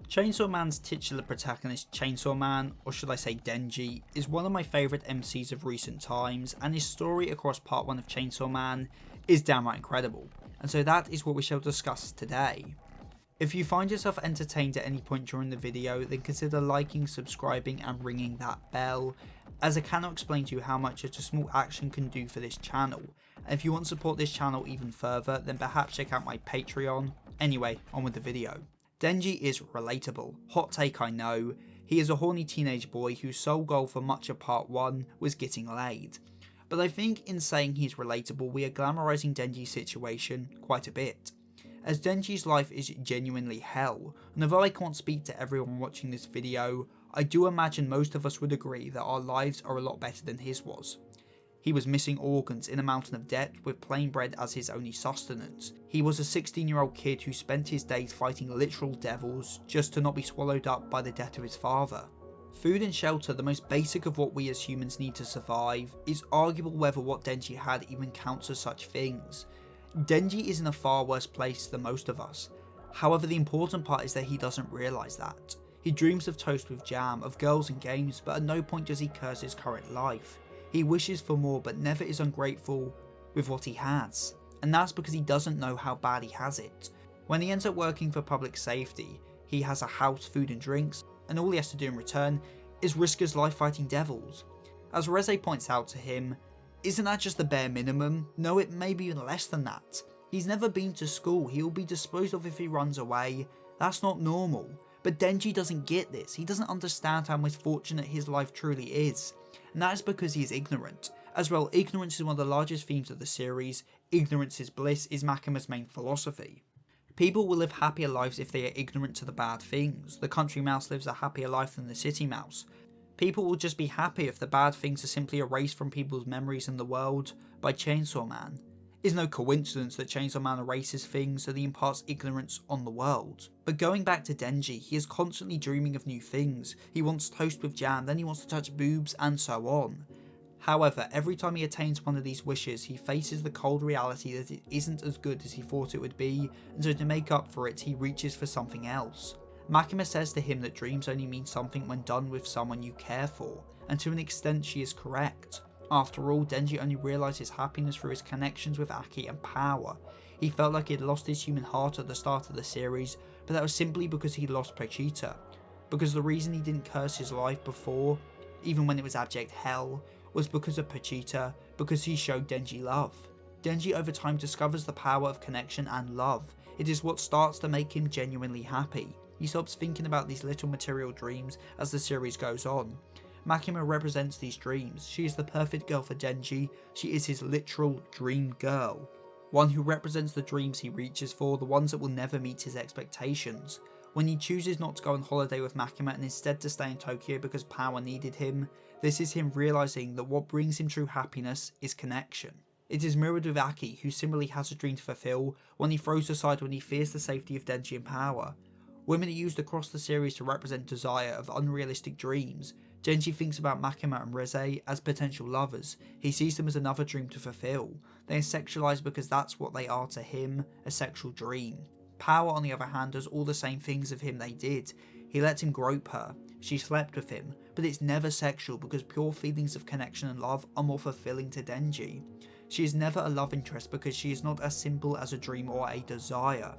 Chainsaw Man's titular protagonist, Chainsaw Man, or should I say Denji, is one of my favourite MCs of recent times, and his story across part 1 of Chainsaw Man is downright incredible, and so that is what we shall discuss today. If you find yourself entertained at any point during the video, then consider liking, subscribing and ringing that bell, as I cannot explain to you how much such a small action can do for this channel, and if you want to support this channel even further, then perhaps check out my Patreon. Anyway, on with the video. Denji is relatable. Hot take, I know. He is a horny teenage boy whose sole goal for much of part 1 was getting laid. But I think in saying he's relatable, we are glamorising Denji's situation quite a bit, as Denji's life is genuinely hell, and although I can't speak to everyone watching this video, I do imagine most of us would agree that our lives are a lot better than his was. He was missing organs, in a mountain of debt, with plain bread as his only sustenance. He was a 16-year-old kid who spent his days fighting literal devils just to not be swallowed up by the debt of his father. Food and shelter, the most basic of what we as humans need to survive, is arguable whether what Denji had even counts as such things. Denji is in a far worse place than most of us. However, the important part is that he doesn't realise that. He dreams of toast with jam, of girls and games, but at no point does he curse his current life. He wishes for more, but never is ungrateful with what he has, and that's because he doesn't know how bad he has it. When he ends up working for public safety, he has a house, food and drinks, and all he has to do in return is risk his life fighting devils. As Reze points out to him, isn't that just the bare minimum? No, it may be even less than that. He's never been to school, he will be disposed of if he runs away. That's not normal. But Denji doesn't get this, he doesn't understand how misfortunate his life truly is. And that is because he is ignorant. As well, ignorance is one of the largest themes of the series. Ignorance is bliss is Makima's main philosophy. People will live happier lives if they are ignorant to the bad things. The country mouse lives a happier life than the city mouse. People will just be happy if the bad things are simply erased from people's memories in the world by Chainsaw Man. It's no coincidence that Chainsaw Man erases things so that he imparts ignorance on the world. But going back to Denji, he is constantly dreaming of new things. He wants toast with jam, then he wants to touch boobs, and so on. However, every time he attains one of these wishes, he faces the cold reality that it isn't as good as he thought it would be, and so to make up for it, he reaches for something else. Makima says to him that dreams only mean something when done with someone you care for, and to an extent she is correct. After all, Denji only realised his happiness through his connections with Aki and power. He felt like he had lost his human heart at the start of the series, but that was simply because he lost Pochita. Because the reason he didn't curse his life before, even when it was abject hell, was because of Pochita, because he showed Denji love. Denji over time discovers the power of connection and love. It is what starts to make him genuinely happy. He stops thinking about these little material dreams as the series goes on. Makima represents these dreams. She is the perfect girl for Denji. She is his literal dream girl. One who represents the dreams he reaches for, the ones that will never meet his expectations. When he chooses not to go on holiday with Makima and instead to stay in Tokyo because power needed him, this is him realising that what brings him true happiness is connection. It is mirrored with Aki, who similarly has a dream to fulfill, one he throws aside when he fears the safety of Denji and power. Women are used across the series to represent desire of unrealistic dreams. Denji thinks about Makima and Reze as potential lovers. He sees them as another dream to fulfill. They are sexualized because that's what they are to him, a sexual dream. Power, on the other hand, does all the same things of him they did. He lets him grope her. She slept with him, but it's never sexual because pure feelings of connection and love are more fulfilling to Denji. She is never a love interest because she is not as simple as a dream or a desire.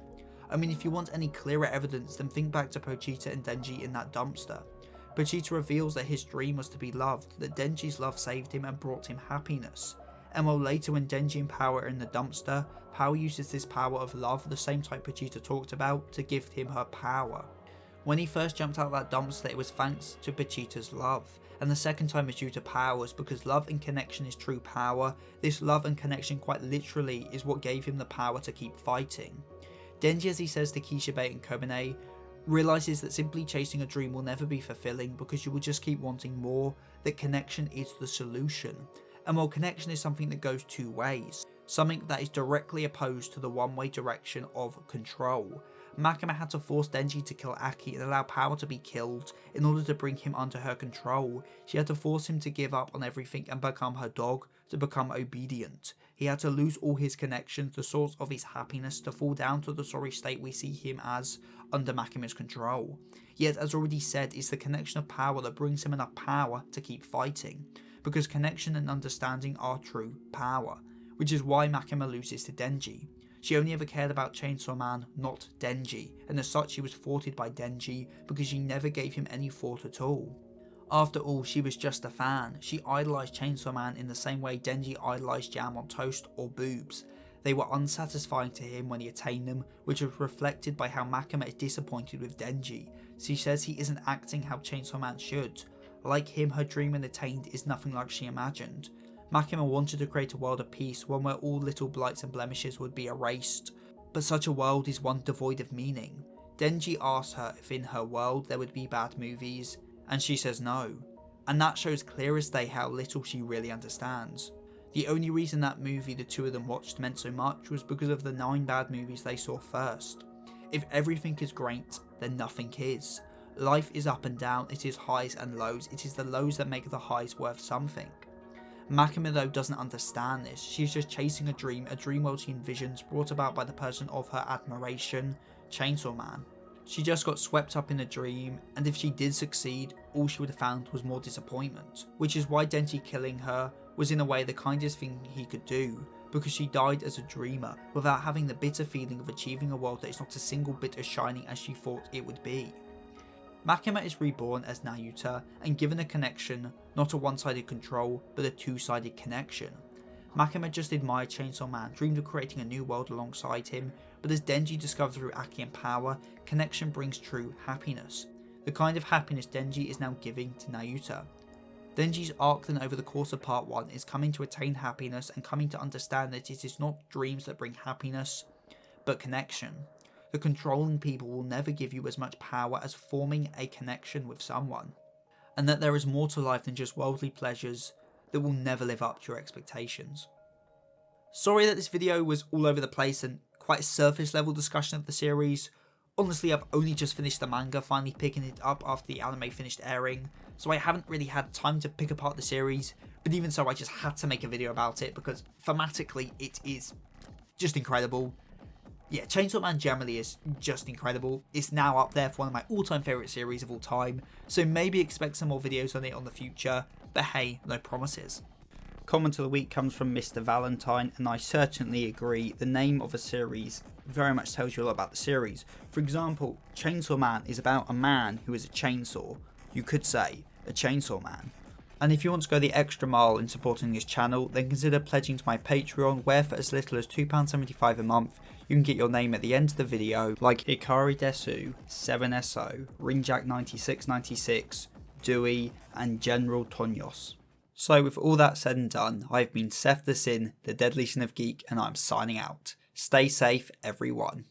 I mean, if you want any clearer evidence, then think back to Pochita and Denji in that dumpster. Pochita reveals that his dream was to be loved, that Denji's love saved him and brought him happiness. And while later when Denji and Power are in the dumpster, Power uses this power of love, the same type Pochita talked about, to give him her power. When he first jumped out of that dumpster, it was thanks to Pochita's love, and the second time was due to Power's, because love and connection is true power. This love and connection quite literally is what gave him the power to keep fighting. Denji, as he says to Kishibe and Kobane, realises that simply chasing a dream will never be fulfilling because you will just keep wanting more, that connection is the solution. And while connection is something that goes two ways, something that is directly opposed to the one-way direction of control. Makima had to force Denji to kill Aki and allow Power to be killed in order to bring him under her control. She had to force him to give up on everything and become her dog, to become obedient. He had to lose all his connections, the source of his happiness, to fall down to the sorry state we see him as under Makima's control. Yet, as already said, it's the connection of power that brings him enough power to keep fighting, because connection and understanding are true power, which is why Makima loses to Denji. She only ever cared about Chainsaw Man, not Denji, and as such she was thwarted by Denji because she never gave him any thought at all. After all, she was just a fan. She idolised Chainsaw Man in the same way Denji idolised jam on toast or boobs. They were unsatisfying to him when he attained them, which was reflected by how Makima is disappointed with Denji. She says he isn't acting how Chainsaw Man should. Like him, her dream when attained is nothing like she imagined. Makima wanted to create a world of peace, one where all little blights and blemishes would be erased, but such a world is one devoid of meaning. Denji asks her if in her world there would be bad movies, and she says no, and that shows clear as day how little she really understands. The only reason that movie the two of them watched meant so much was because of the 9 bad movies they saw first. If everything is great, then nothing is. Life is up and down, it is highs and lows, it is the lows that make the highs worth something. Makima though doesn't understand this. She's just chasing a dream world she envisions, brought about by the person of her admiration, Chainsaw Man. She just got swept up in a dream, and if she did succeed, all she would have found was more disappointment, which is why Denji killing her was in a way the kindest thing he could do, because she died as a dreamer, without having the bitter feeling of achieving a world that is not a single bit as shining as she thought it would be. Makima is reborn as Nayuta and given a connection, not a one-sided control, but a two-sided connection. Makima just admired Chainsaw Man, dreamed of creating a new world alongside him, but as Denji discovers through Aki and Power, connection brings true happiness. The kind of happiness Denji is now giving to Nayuta. Denji's arc then over the course of part 1 is coming to attain happiness and coming to understand that it is not dreams that bring happiness, but connection. The controlling people will never give you as much power as forming a connection with someone, and that there is more to life than just worldly pleasures that will never live up to your expectations. Sorry that this video was all over the place and quite a surface level discussion of the series. Honestly, I've only just finished the manga, finally picking it up after the anime finished airing, so I haven't really had time to pick apart the series, but even so I just had to make a video about it because thematically it is just incredible. Yeah, Chainsaw Man generally is just incredible. It's now up there for one of my all-time favourite series of all time, so maybe expect some more videos on it on the future, but hey, no promises. Comment of the week comes from Mr. Valentine, and I certainly agree. The name of a series very much tells you a lot about the series. For example, Chainsaw Man is about a man who is a chainsaw. You could say, a chainsaw man. And if you want to go the extra mile in supporting this channel, then consider pledging to my Patreon, where for as little as £2.75 a month, you can get your name at the end of the video, like Ikari Desu, 7SO, Rinjack9696, Dewey, and General Tonyos. So with all that said and done, I've been Seth the Sin, the Deadly Sin of Geek, and I'm signing out. Stay safe, everyone.